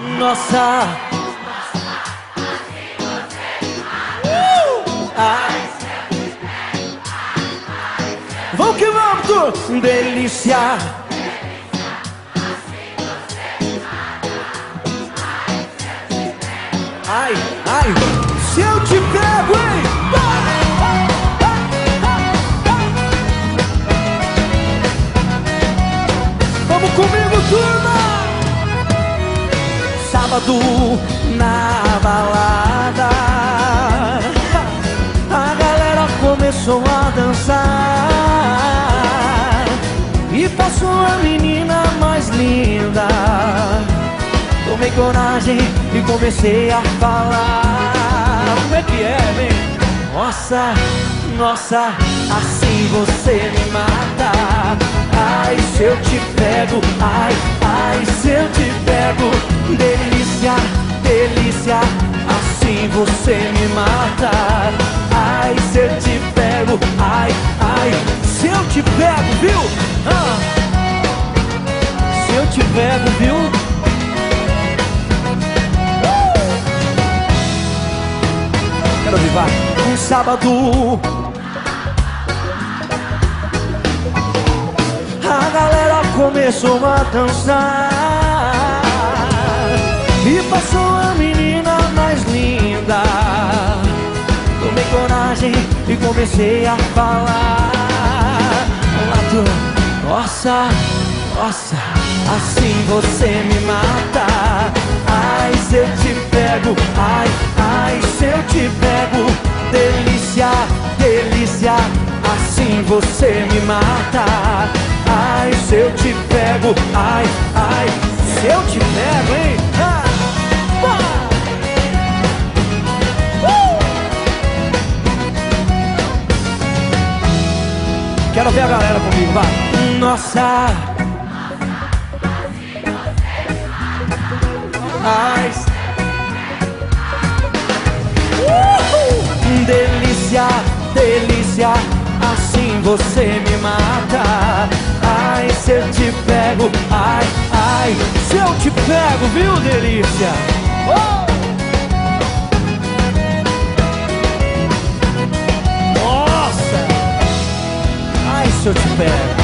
Nossa. Ai. Vamos que vamos, tu. Delícia. Ai, ai. Se eu te pego, hein? Vamos comigo, turma. Sábado na balada, a galera começou a dançar e passou a menina mais linda. Tomei coragem e comecei a falar. Como é que é, vem? Nossa, nossa, assim você me mata. Ai, se eu te pego, ai, ai, se eu te pego. Delícia, delícia, assim você me mata. Ai, se eu te pego, ai, ai, se eu te pego, viu? Se eu te pego, viu? Quero vivar um sábado. A galera começou a dançar e passou a menina mais linda. Tomei coragem e comecei a falar. Nossa, nossa, assim você me mata. Ai, se eu te pego, ai, ai, se eu te pego. Delícia, delícia, assim você me mata. Ai, se eu te pego, ai, ai, se eu te pego, hein? Quero ver a galera comigo, vai. Nossa. Ai. Delícia, delícia, assim você me mata. Ai, se eu te pego, ai, ai, se eu te pego, viu, delícia? Nossa! Ai, se eu te pego.